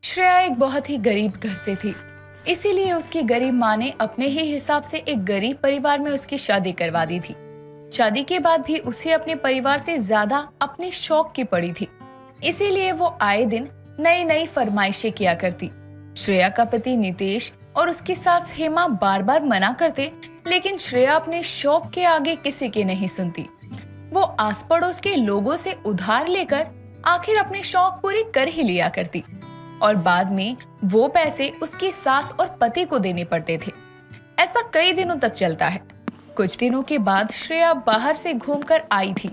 श्रेया एक बहुत ही गरीब घर से थी, इसीलिए उसकी गरीब माँ ने अपने ही हिसाब से एक गरीब परिवार में उसकी शादी करवा दी थी। शादी के बाद भी उसे अपने परिवार से ज्यादा अपने शौक की पड़ी थी, इसीलिए वो आए दिन नई नई फरमाइशें किया करती। श्रेया का पति नितेश और उसकी सास हेमा बार बार मना करते, लेकिन श्रेया अपने शौक के आगे किसी की नहीं सुनती। वो आस पड़ोस के लोगों से उधार लेकर आखिर अपने शौक पूरे कर ही लिया करती और बाद में वो पैसे उसकी सास और पति को देने पड़ते थे। ऐसा कई दिनों तक चलता है। कुछ दिनों के बाद श्रेया बाहर से घूमकर आई थी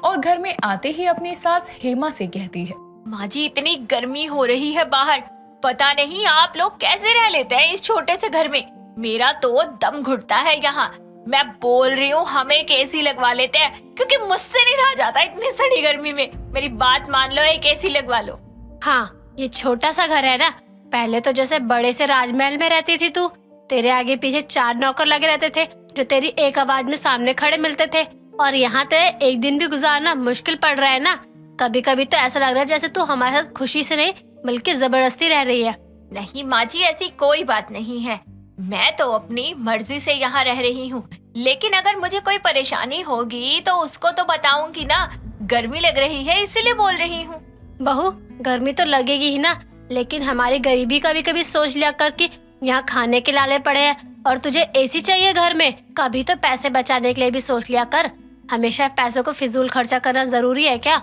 और घर में आते ही अपनी सास हेमा से कहती है, माँ जी, इतनी गर्मी हो रही है बाहर, पता नहीं आप लोग कैसे रह लेते हैं इस छोटे से घर में। मेरा तो दम घुटता है यहाँ। मैं बोल रही हूँ हमें एक एसी लगवा लेते हैं, क्योंकि मुझसे नहीं रहा जाता इतनी सड़ी गर्मी में। मेरी बात मान लो, एक एसी लगवा लो। हाँ, ये छोटा सा घर है ना। पहले तो जैसे बड़े से राजमहल में रहती थी तू, तेरे आगे पीछे 4 नौकर लगे रहते थे जो तेरी एक आवाज में सामने खड़े मिलते थे, और यहाँ ते एक दिन भी गुजारना मुश्किल पड़ रहा है ना। कभी कभी तो ऐसा लग रहा है जैसे तू हमारे साथ खुशी से नहीं बल्कि जबरदस्ती रह रही है। नहीं माँ जी, ऐसी कोई बात नहीं है। मैं तो अपनी मर्जी से यहाँ रह रही हूँ, लेकिन अगर मुझे कोई परेशानी होगी तो उसको तो बताऊंगी ना। गर्मी लग रही है इसीलिए बोल रही हूँ। बहू, गर्मी तो लगेगी ही ना, लेकिन हमारी गरीबी का भी कभी सोच लिया कर कि यहाँ खाने के लाले पड़े हैं और तुझे एसी चाहिए घर में। कभी तो पैसे बचाने के लिए भी सोच लिया कर। हमेशा पैसों को फिजूल खर्चा करना जरूरी है क्या?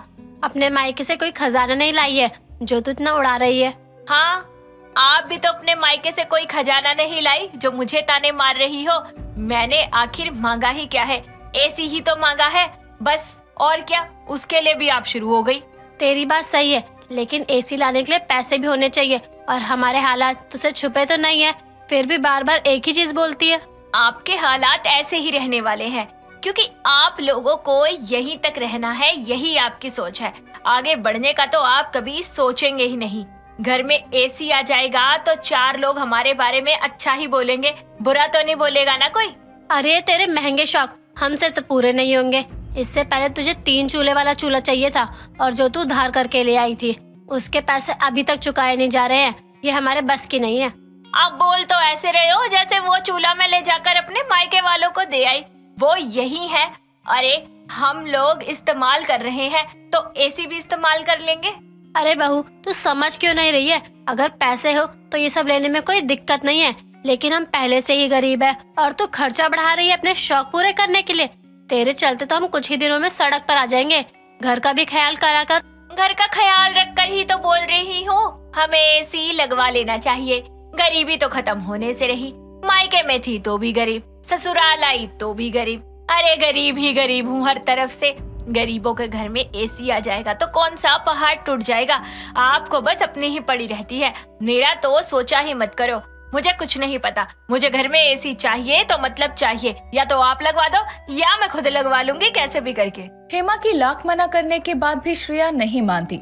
अपने मायके से कोई खजाना नहीं लाई है जो तू इतना उड़ा रही है। हाँ, आप भी तो अपने मायके से कोई खजाना नहीं लाई जो मुझे ताने मार रही हो। मैंने आखिर मांगा ही क्या है? एसी ही तो मांगा है बस, और क्या। उसके लिए भी आप शुरू हो गई। तेरी बात सही है, लेकिन एसी लाने के लिए पैसे भी होने चाहिए, और हमारे हालात तुझसे छुपे तो नहीं है, फिर भी बार बार एक ही चीज बोलती है। आपके हालात ऐसे ही रहने वाले हैं, क्योंकि आप लोगों को यहीं तक रहना है, यही आपकी सोच है। आगे बढ़ने का तो आप कभी सोचेंगे ही नहीं। घर में एसी आ जाएगा तो 4 लोग हमारे बारे में अच्छा ही बोलेंगे, बुरा तो नहीं बोलेगा ना कोई। अरे तेरे महंगे शौक हमसे तो पूरे नहीं होंगे। इससे पहले तुझे 3 चूल्हे वाला चूल्हा चाहिए था, और जो तू उधार करके ले आई थी उसके पैसे अभी तक चुकाए नहीं जा रहे हैं। ये हमारे बस की नहीं है। आप बोल तो ऐसे रहे हो जैसे वो चूल्हा में ले जाकर अपने मायके वालों को दे आई। वो यही है। अरे हम लोग इस्तेमाल कर रहे हैं तो एसी भी इस्तेमाल कर लेंगे। अरे बहू, तू समझ क्यों नहीं रही है? अगर पैसे हो तो ये सब लेने में कोई दिक्कत नहीं है, लेकिन हम पहले से ही गरीब है और तू खर्चा बढ़ा रही है अपने शौक पूरे करने के लिए। तेरे चलते तो हम कुछ ही दिनों में सड़क पर आ जाएंगे। घर का भी ख्याल करा कर। घर का ख्याल रखकर ही तो बोल रही हूँ, हमें एसी लगवा लेना चाहिए। गरीबी तो खत्म होने से रही। मायके में थी तो भी गरीब, ससुराल आई तो भी गरीब। अरे गरीब ही गरीब हूँ हर तरफ से। गरीबों के घर में एसी आ जाएगा तो कौन सा पहाड़ टूट जाएगा। आपको बस अपनी ही पड़ी रहती है, मेरा तो सोचा ही मत करो। मुझे कुछ नहीं पता। मुझे घर में एसी चाहिए तो मतलब चाहिए, या तो आप लगवा दो या मैं खुद लगवा लूंगी कैसे भी करके। हेमा की लाख मना करने के बाद भी श्रेया नहीं मानती,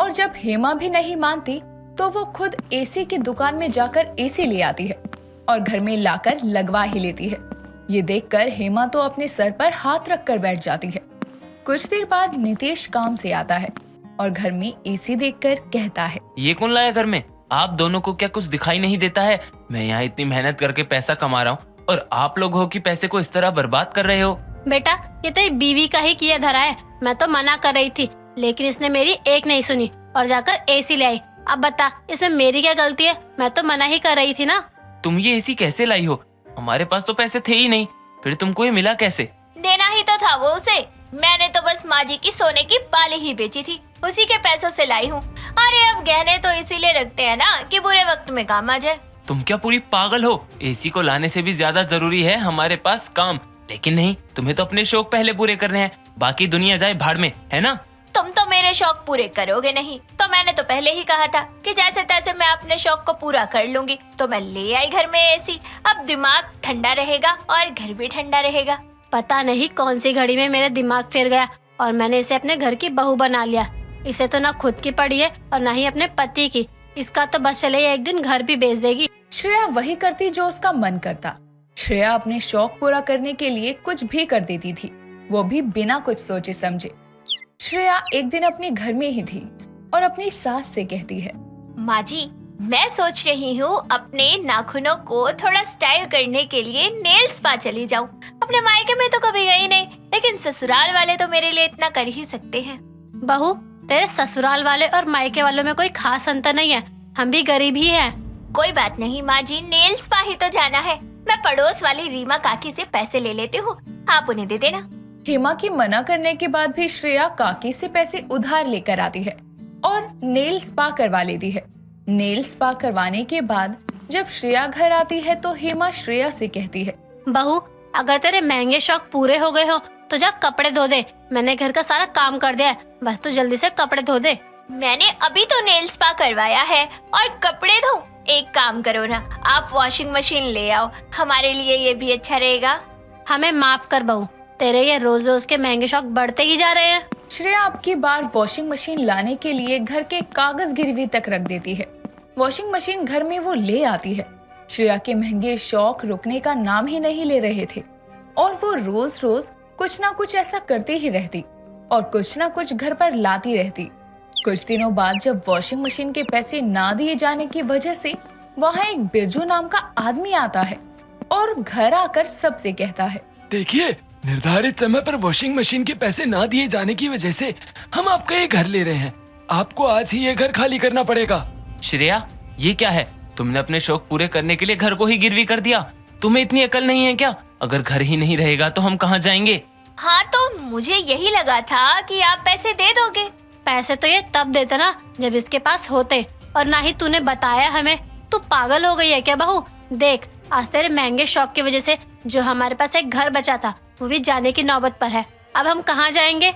और जब हेमा भी नहीं मानती तो वो खुद एसी की दुकान में जाकर एसी ले आती है और घर में लाकर लगवा ही लेती है। ये देखकर हेमा तो अपने सर पर हाथ रखकर बैठ जाती है। कुछ देर बाद नितेश काम से आता है और घर में एसी देखकर कहता है, ये कौन लाया घर में? आप दोनों को क्या कुछ दिखाई नहीं देता है? मैं यहाँ इतनी मेहनत करके पैसा कमा रहा हूँ और आप लोग हो कि पैसे को इस तरह बर्बाद कर रहे हो। बेटा, ये तेरी बीवी का ही किया धरा है। मैं तो मना कर रही थी, लेकिन इसने मेरी एक नहीं सुनी और जाकर एसी ले आई। अब बता, इसमें मेरी क्या गलती है? मैं तो मना ही कर रही थी ना। तुम ये एसी कैसे लाई हो? हमारे पास तो पैसे थे ही नहीं, फिर तुमको ये मिला कैसे? देना ही तो था वो उसे। मैंने तो बस माँ जी की सोने की बाली ही बेची थी, उसी के पैसों से लाई हूँ। अरे अब गहने तो इसीलिए रखते हैं ना कि बुरे वक्त में काम आ जाए। तुम क्या पूरी पागल हो? एसी को लाने से भी ज्यादा जरूरी है हमारे पास काम। लेकिन नहीं, तुम्हें तो अपने शौक पहले पूरे करने हैं, बाकी दुनिया जाए भाड़ में, है ना? तुम तो मेरे शौक पूरे करोगे नहीं, तो मैंने तो पहले ही कहा था कि जैसे तैसे मैं अपने शौक को पूरा कर लूंगी। तो मैं ले आई घर में एसी। अब दिमाग ठंडा रहेगा और घर भी ठंडा रहेगा। पता नहीं कौन सी घड़ी में मेरा दिमाग फिर गया और मैंने इसे अपने घर की बहू बना लिया। इसे तो ना खुद की पड़ी है और ना ही अपने पति की। इसका तो बस चले एक दिन घर भी बेच देगी। श्रेया वही करती जो उसका मन करता। श्रेया अपने शौक पूरा करने के लिए कुछ भी कर देती थी, वो भी बिना कुछ सोचे समझे। श्रेया एक दिन अपने घर में ही थी और अपनी सास से कहती है, माँ जी, मैं सोच रही हूँ अपने नाखूनों को थोड़ा स्टाइल करने के लिए नेल स्पा चली जाऊँ। अपने मायके में तो कभी गई नहीं, लेकिन ससुराल वाले तो मेरे लिए इतना कर ही सकते हैं। बहू, तेरे ससुराल वाले और मायके वालों में कोई खास अंतर नहीं है, हम भी गरीब ही हैं। कोई बात नहीं माँ जी, नेल स्पा ही तो जाना है। मैं पड़ोस वाली रीमा काकी से पैसे ले लेती हूँ, आप उन्हें दे देना। हेमा की मना करने के बाद भी श्रेया काकी से पैसे उधार लेकर आती है और नेल स्पा करवा लेती है। नेल स्पा करवाने के बाद जब श्रेया घर आती है तो हेमा श्रेया से कहती है, बहू, अगर तेरे महंगे शौक पूरे हो गए हो तो जा कपड़े धो दे। मैंने घर का सारा काम कर दिया है, बस तू जल्दी से कपड़े धो दे। मैंने अभी तो नेल स्पा करवाया है और कपड़े धो। एक काम करो ना, आप वॉशिंग मशीन ले आओ, हमारे लिए ये भी अच्छा रहेगा। हमें माफ कर बहू, तेरे ये रोज रोज के महंगे शौक बढ़ते ही जा रहे हैं। श्रेया अब की बार वॉशिंग मशीन लाने के लिए घर के कागज गिरवी तक रख देती है। वॉशिंग मशीन घर में वो ले आती है। श्रेया के महंगे शौक रुकने का नाम ही नहीं ले रहे थे और वो रोज रोज कुछ ना कुछ ऐसा करती ही रहती और कुछ ना कुछ घर पर लाती रहती। कुछ दिनों बाद जब वॉशिंग मशीन के पैसे ना दिए जाने की वजह से वहाँ एक बिरजू नाम का आदमी आता है और घर आकर सबसे कहता है, देखिए, निर्धारित समय पर वॉशिंग मशीन के पैसे ना दिए जाने की वजह से हम आपका ये घर ले रहे हैं। आपको आज ही ये घर खाली करना पड़ेगा। श्रेया, ये क्या है? तुमने अपने शौक पूरे करने के लिए घर को ही गिरवी कर दिया। तुम्हें इतनी अकल नहीं है क्या? अगर घर ही नहीं रहेगा तो हम कहाँ जाएंगे? हाँ, तो मुझे यही लगा था कि आप पैसे दे दोगे। पैसे तो ये तब देते ना जब इसके पास होते, और ना ही तूने बताया हमें। तू पागल हो गई है क्या बहू? देख, आज तेरे महंगे शौक की वजह से जो हमारे पास एक घर बचा था वो भी जाने की नौबत पर है। अब हम कहाँ जाएंगे?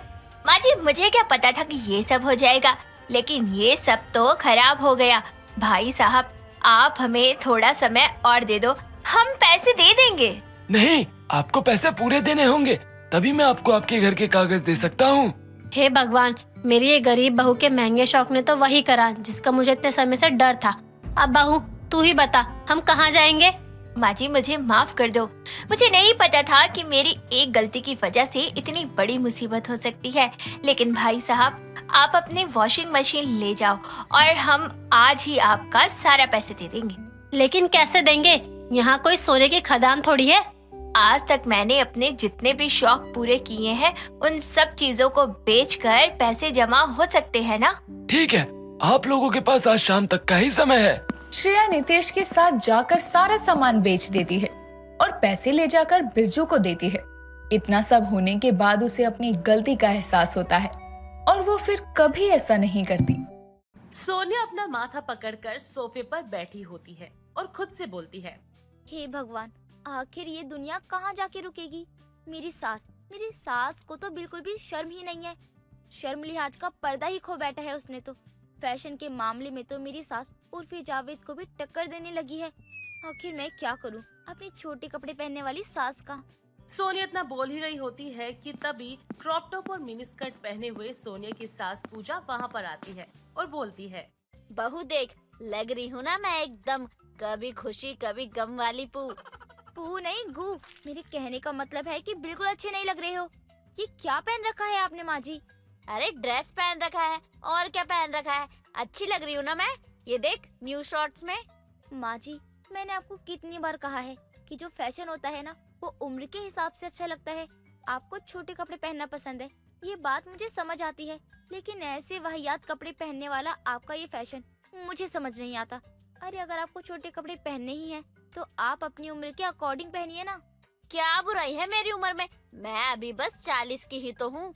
माँ जी, मुझे क्या पता था कि ये सब हो जाएगा, लेकिन ये सब तो खराब हो गया। भाई साहब, आप हमें थोड़ा समय और दे दो, हम पैसे दे देंगे। नहीं, आपको पैसे पूरे देने होंगे, तभी मैं आपको आपके घर के कागज दे सकता हूँ। हे भगवान, मेरी ये गरीब बहू के महंगे शौक ने तो वही करा जिसका मुझे इतने समय से डर था। अब बहू, तू ही बता, हम कहाँ जाएंगे? माँ जी, मुझे माफ कर दो। मुझे नहीं पता था कि मेरी एक गलती की वजह से इतनी बड़ी मुसीबत हो सकती है। लेकिन भाई साहब, आप अपनी वॉशिंग मशीन ले जाओ और हम आज ही आपका सारा पैसे दे देंगे। लेकिन कैसे देंगे? यहाँ कोई सोने की खदान थोड़ी है। आज तक मैंने अपने जितने भी शौक पूरे किए हैं, उन सब चीजों को बेचकर पैसे जमा हो सकते हैं ना। ठीक है, आप लोगों के पास आज शाम तक का ही समय है। श्रेया नितेश के साथ जाकर सारा सामान बेच देती है और पैसे ले जाकर बिरजू को देती है। इतना सब होने के बाद उसे अपनी गलती का एहसास होता है और वो फिर कभी ऐसा नहीं करती। सोनिया अपना माथा पकड़कर सोफे पर बैठी होती है और खुद से बोलती है, हे भगवान, आखिर ये दुनिया कहाँ जाके रुकेगी। मेरी सास को तो बिल्कुल भी शर्म ही नहीं है। शर्म लिहाज का पर्दा ही खो बैठा है उसने तो। फैशन के मामले में तो मेरी सास उर्फी जावेद को भी टक्कर देने लगी है। आखिर मैं क्या करूं अपनी छोटे कपड़े पहनने वाली सास का। सोनिया इतना बोल ही रही होती है कि तभी क्रॉप टॉप और मिनी स्कर्ट पहने हुए सोनिया की सास पूजा वहाँ पर आती है और बोलती है, बहू देख, लग रही हूँ ना मैं एकदम कभी खुशी कभी गम वाली पू नहीं गू। मेरे कहने का मतलब है कि बिल्कुल अच्छे नहीं लग रहे हो। ये क्या पहन रखा है आपने माँ जी? अरे ड्रेस पहन रखा है, और क्या पहन रखा है? अच्छी लग रही हूँ ना मैं? ये देख, न्यू शॉर्ट्स में। माँ जी, मैंने आपको कितनी बार कहा है कि जो फैशन होता है ना वो उम्र के हिसाब से अच्छा लगता है। आपको छोटे कपड़े पहनना पसंद है, ये बात मुझे समझ आती है, लेकिन ऐसे वाहियात कपड़े पहनने वाला आपका ये फैशन मुझे समझ नहीं आता। अरे अगर आपको छोटे कपड़े पहनने ही हैं तो आप अपनी उम्र के अकॉर्डिंग पहनिए ना। क्या बुराई है मेरी उम्र में? मैं अभी बस 40 की ही तो हूँ।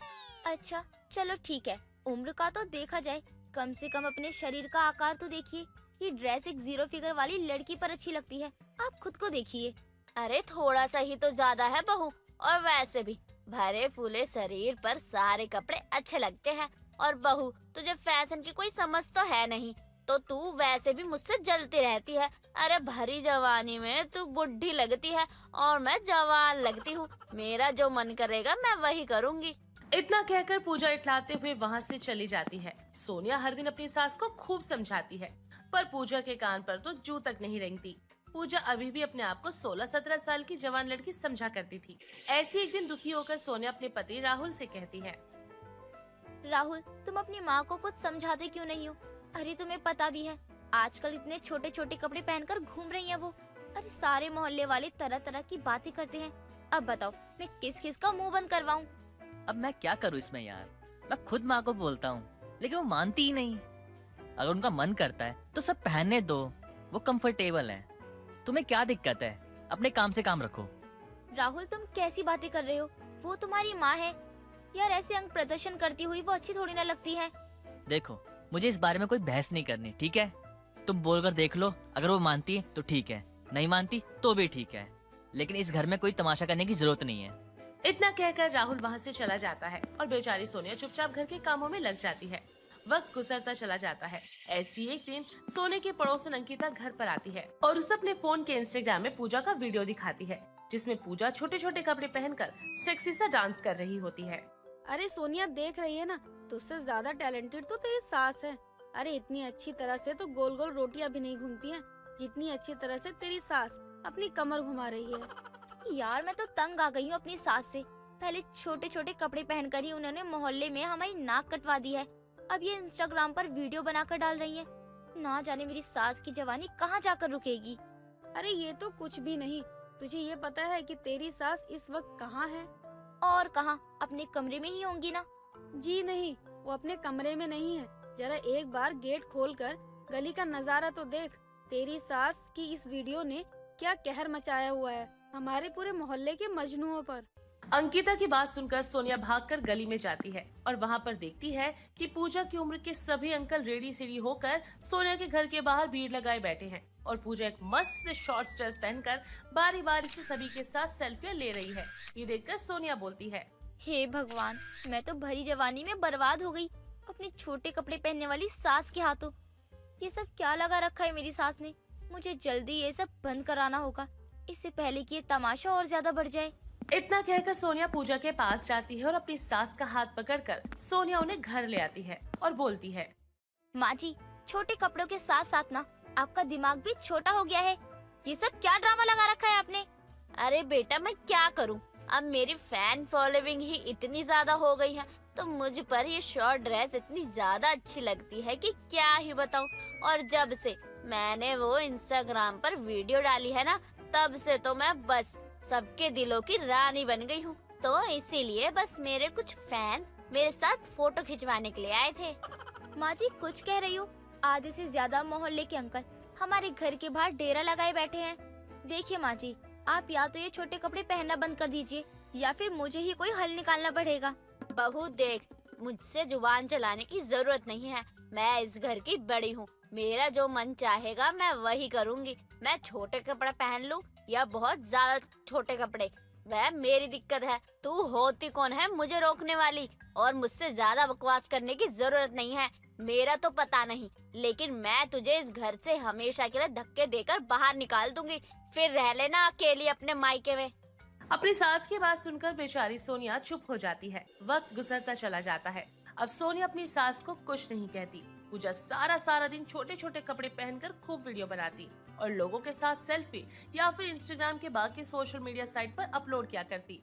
अच्छा चलो ठीक है, उम्र का तो देखा जाए, कम से कम अपने शरीर का आकार तो देखिए। ये ड्रेस एक 0 फिगर वाली लड़की पर अच्छी लगती है, आप खुद को देखिए। अरे थोड़ा सा ही तो ज्यादा है बहू, और वैसे भी भरे फूले शरीर पर सारे कपड़े अच्छे लगते हैं। और बहू, तुझे फैशन की कोई समझ तो है नहीं, तो तू वैसे भी मुझसे जलती रहती है। अरे भरी जवानी में तू बुढ़ी लगती है और मैं जवान लगती हूँ। मेरा जो मन करेगा मैं वही करूँगी। इतना कहकर पूजा इठलाते हुए वहाँ से चली जाती है। सोनिया हर दिन अपनी सास को खूब समझाती है, पर पूजा के कान पर तो जू तक नहीं रेंगती। पूजा अभी भी अपने आप को 16-17 साल की जवान लड़की समझा करती थी। ऐसी एक दिन दुखी होकर सोनिया अपने पति राहुल से कहती है, राहुल, तुम अपनी माँ को कुछ समझाते क्यों नहीं हो? अरे तुम्हें पता भी है आजकल इतने छोटे छोटे कपड़े पहनकर घूम रही हैं वो। अरे सारे मोहल्ले वाले तरह तरह की बातें करते हैं। अब बताओ मैं किस किस का मुंह बंद करवाऊं? अब मैं क्या करूँ इसमें यार। मैं खुद माँ को बोलता हूँ लेकिन वो मानती ही नहीं। अगर उनका मन करता है तो सब पहनने दो, वो कंफर्टेबल है। तुम्हें क्या दिक्कत है? अपने काम से काम रखो। राहुल तुम कैसी बातें कर रहे हो? वो तुम्हारी माँ है यार, ऐसे अंग प्रदर्शन करती हुई वो अच्छी थोड़ी ना लगती है। देखो मुझे इस बारे में कोई बहस नहीं करनी, ठीक है? तुम बोलकर देख लो, अगर वो मानती है तो ठीक है, नहीं मानती तो भी ठीक है, लेकिन इस घर में कोई तमाशा करने की जरूरत नहीं है। इतना कहकर राहुल वहाँ से चला जाता है और बेचारी सोनिया चुपचाप घर के कामों में लग जाती है। वक्त गुजरता चला जाता है। ऐसी एक दिन सोने की पड़ोसन अंकिता घर पर आती है और उसे अपने फोन के इंस्टाग्राम में पूजा का वीडियो दिखाती है, जिसमें पूजा छोटे छोटे कपड़े पहनकर सेक्सी सा डांस कर रही होती है। अरे सोनिया देख रही है ना, तुझसे ज्यादा टैलेंटेड तो तेरी सास है। अरे इतनी अच्छी तरह से तो गोल गोल रोटियां भी नहीं घूमती हैं, जितनी अच्छी तरह से तेरी सास अपनी कमर घुमा रही है। यार मैं तो तंग आ गई हूँ अपनी सास से। पहले छोटे छोटे कपड़े पहनकर ही उन्होंने मोहल्ले में हमारी नाक कटवा दी है, अब ये इंस्टाग्राम पर वीडियो बनाकर डाल रही है। ना जाने मेरी सास की जवानी कहाँ जाकर रुकेगी। अरे ये तो कुछ भी नहीं। तुझे ये पता है कि तेरी सास इस वक्त कहाँ है? और कहाँ, अपने कमरे में ही होंगी ना। जी नहीं, वो अपने कमरे में नहीं है। जरा एक बार गेट खोलकर गली का नजारा तो देख। तेरी सास की इस वीडियो ने क्या कहर मचाया हुआ है हमारे पूरे मोहल्ले के मजनुओं पर। अंकिता की बात सुनकर सोनिया भागकर गली में जाती है और वहाँ पर देखती है कि पूजा की उम्र के सभी अंकल रेडी सीढ़ी होकर सोनिया के घर के बाहर भीड़ लगाए बैठे हैं और पूजा एक मस्त से शॉर्ट ड्रेस पहनकर बारी बारी से सभी के साथ सेल्फियां ले रही है। ये देखकर सोनिया बोलती है, हे भगवान, मैं तो भरी जवानी में बर्बाद हो गई अपने छोटे कपड़े पहनने वाली सास के हाथों। ये सब क्या लगा रखा है मेरी सास ने? मुझे जल्दी ये सब बंद कराना होगा, इससे पहले कि ये तमाशा और ज्यादा बढ़ जाए। इतना कहकर सोनिया पूजा के पास जाती है और अपनी सास का हाथ पकड़कर सोनिया उन्हें घर ले आती है और बोलती है, माँ जी, छोटे कपड़ों के साथ साथ ना आपका दिमाग भी छोटा हो गया है। ये सब क्या ड्रामा लगा रखा है आपने? अरे बेटा मैं क्या करूं, अब मेरी फैन फॉलोइंग ही इतनी ज्यादा हो गई है तो मुझ पर ये शॉर्ट ड्रेस इतनी ज्यादा अच्छी लगती है कि क्या ही बताऊं। और जब से मैंने वो इंस्टाग्राम पर वीडियो डाली है ना, तब से तो मैं बस सबके दिलों की रानी बन गई हूँ। तो इसीलिए बस मेरे कुछ फैन मेरे साथ फोटो खिंचवाने के लिए आए थे। माँ जी कुछ कह रही हो? आधे से ज्यादा मोहल्ले के अंकल हमारे घर के बाहर डेरा लगाए बैठे हैं। देखिए माँ जी, आप या तो ये छोटे कपड़े पहनना बंद कर दीजिए या फिर मुझे ही कोई हल निकालना पड़ेगा। बहू देख, मुझसे जुबान चलाने की जरूरत नहीं है। मैं इस घर की बड़ी हूँ, मेरा जो मन चाहेगा मैं वही करूँगी। मैं छोटे कपड़े पहन लूँ या बहुत ज्यादा छोटे कपड़े, वह मेरी दिक्कत है। तू होती कौन है मुझे रोकने वाली? और मुझसे ज्यादा बकवास करने की जरूरत नहीं है। मेरा तो पता नहीं, लेकिन मैं तुझे इस घर से हमेशा के लिए धक्के देकर बाहर निकाल दूंगी, फिर रह लेना अकेली अपने मायके में। अपनी सास की बात सुनकर बेचारी सोनिया चुप हो जाती है। वक्त गुजरता चला जाता है। अब सोनिया अपनी सास को कुछ नहीं कहती। पूजा सारा दिन छोटे छोटे कपड़े पहनकर खूब वीडियो बनाती और लोगों के साथ सेल्फी या फिर इंस्टाग्राम के बाकी सोशल मीडिया साइट पर अपलोड किया करती।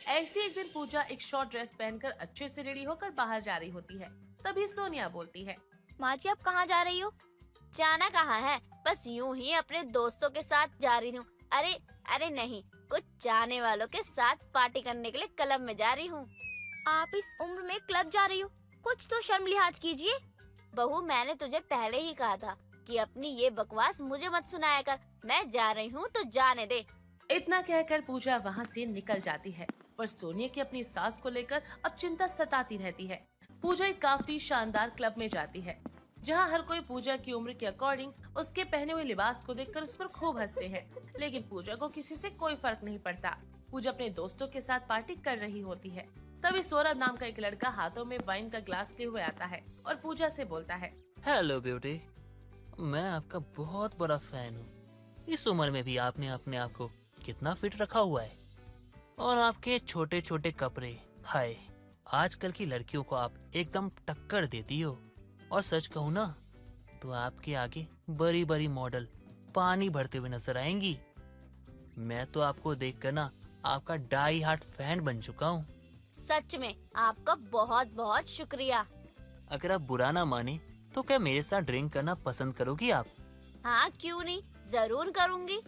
ऐसी एक दिन पूजा एक शॉर्ट ड्रेस पहनकर अच्छे से रेडी होकर बाहर जा रही होती है। तभी सोनिया बोलती है, माँ जी आप कहाँ जा रही हो? जाना कहाँ है, बस यूं ही अपने दोस्तों के साथ जा रही हूँ। अरे नहीं, कुछ जाने वालों के साथ पार्टी करने के लिए क्लब में जा रही हूँ। आप इस उम्र में क्लब जा रही हो? कुछ तो शर्म लिहाज कीजिए। बहू मैंने तुझे पहले ही कहा था कि अपनी ये बकवास मुझे मत सुनाया कर। मैं जा रही हूँ तो जाने दे। इतना कहकर पूजा वहाँ से निकल जाती है, पर सोनिया की अपनी सास को लेकर अब चिंता सताती रहती है। पूजा एक काफी शानदार क्लब में जाती है, जहाँ हर कोई पूजा की उम्र के अकॉर्डिंग उसके पहने हुए लिबास को देखकर उस पर खूब हंसते हैं, लेकिन पूजा को किसी से कोई फर्क नहीं पड़ता। पूजा अपने दोस्तों के साथ पार्टी कर रही होती है। तभी सौरभ नाम का एक लड़का हाथों में वाइन का ग्लास लिए हुए आता है और पूजा से बोलता है, हेलो ब्यूटी, मैं आपका बहुत बड़ा फैन हूँ। इस उम्र में भी आपने अपने आप को कितना फिट रखा हुआ है, और आपके छोटे छोटे कपड़े, हाय, आजकल की लड़कियों को आप एकदम टक्कर देती हो। और सच कहूँ ना तो आपके आगे बड़ी बड़ी मॉडल पानी भरते हुए नजर आएंगी। मैं तो आपको देखकर ना आपका डाई हार्ट फैन बन चुका हूँ। सच में आपका बहुत बहुत शुक्रिया। अगर आप बुरा ना माने तो क्या मेरे साथ ड्रिंक करना पसंद करोगी आप? हाँ क्यों नहीं, जरूर करूँगी।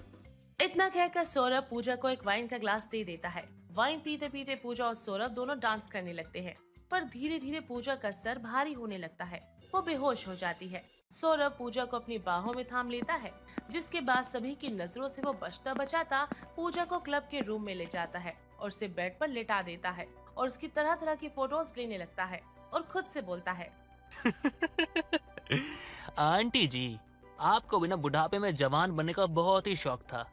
इतना कहकर सौरभ पूजा को एक वाइन का ग्लास दे देता है। वाइन पीते पीते पूजा और सौरभ दोनों डांस करने लगते हैं, पर धीरे धीरे पूजा का सर भारी होने लगता है। वो बेहोश हो जाती है। सौरभ पूजा को अपनी बाहों में थाम लेता है, जिसके बाद सभी की नजरों से वो बचता बचाता पूजा को क्लब के रूम में ले जाता है और उसे बेड पर लेटा देता है और उसकी तरह तरह की फोटोज लेने लगता है और खुद से बोलता है, आंटी जी, आपको बिना बुढ़ापे में जवान बनने का बहुत ही शौक था।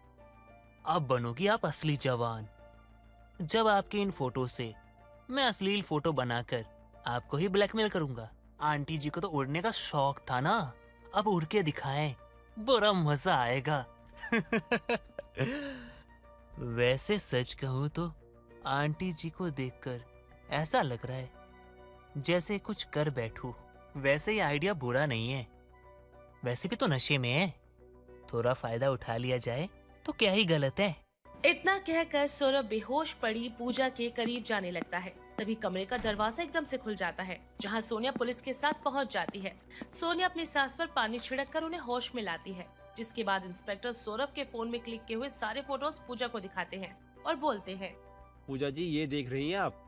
अब बनोगी आप असली जवान। जब आपकी इन फोटो से मैं अश्लील फोटो बनाकर आपको ही ब्लैकमेल करूंगा। आंटी जी को तो उड़ने का शौक था ना, अब उड़ के दिखाएं, बड़ा मजा आएगा। वैसे सच कहूँ तो आंटी जी को देखकर ऐसा लग रहा है जैसे कुछ कर बैठूं। वैसे ये आइडिया बुरा नहीं है, वैसे भी तो नशे में है, थोड़ा फायदा उठा लिया जाए तो क्या ही गलत है। इतना कहकर सौरभ बेहोश पड़ी पूजा के करीब जाने लगता है। तभी कमरे का दरवाजा एकदम से खुल जाता है, जहां सोनिया पुलिस के साथ पहुंच जाती है। सोनिया अपनी सांस पर पानी छिड़क कर उन्हें होश में लाती है, जिसके बाद इंस्पेक्टर सौरभ के फोन में क्लिक किए हुए सारे फोटोज पूजा को दिखाते हैं और बोलते हैं, पूजा जी ये देख रही हैं आप,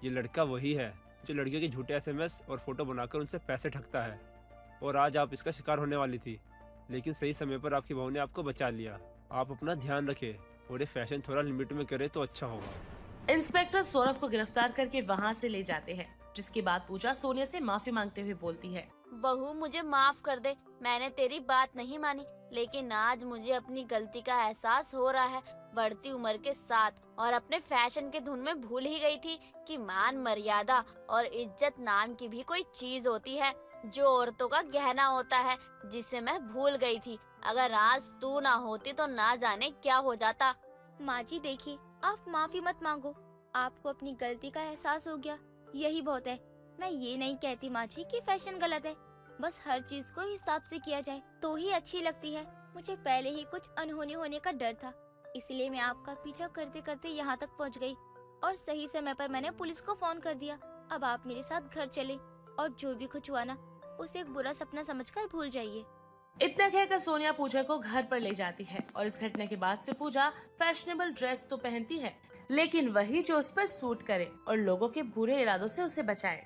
ये लड़का वही है जो लड़कियों के झूठे SMS और फोटो बनाकर उनसे पैसे ठगता है। और आज आप इसका शिकार होने वाली थी, लेकिन सही समय पर आपकी बहू ने आपको बचा लिया। आप अपना ध्यान रखें और ये फैशन थोड़ा लिमिट में करे तो अच्छा होगा। इंस्पेक्टर सौरभ को गिरफ्तार करके वहां से ले जाते हैं, जिसके बाद पूजा सोनिया से माफी मांगते हुए बोलती है, बहू मुझे माफ कर दे, मैंने तेरी बात नहीं मानी, लेकिन आज मुझे अपनी गलती का एहसास हो रहा है। बढ़ती उम्र के साथ और अपने फैशन के धुन में भूल ही गई थी कि मान मर्यादा और इज्जत नाम की भी कोई चीज होती है, जो औरतों का गहना होता है, जिसे मैं भूल गई थी। अगर आज तू ना होती तो ना जाने क्या हो जाता। माँ जी देखिए, आप माफी मत मांगो, आपको अपनी गलती का एहसास हो गया, यही बहुत है। मैं ये नहीं कहती माँ जी कि फैशन गलत है, बस हर चीज को हिसाब से किया जाए तो ही अच्छी लगती है। मुझे पहले ही कुछ अनहोनी होने का डर था, इसलिए मैं आपका पीछा करते करते यहाँ तक पहुँच गई और सही समय पर मैंने पुलिस को फोन कर दिया। अब आप मेरे साथ घर चले और जो भी कुछ हुआ ना, उसे एक बुरा सपना समझकर भूल जाइए। इतना कहकर सोनिया पूजा को घर पर ले जाती है और इस घटना के बाद से पूजा फैशनेबल ड्रेस तो पहनती है, लेकिन वही जो उस पर सूट करे और लोगों के बुरे इरादों से उसे बचाए।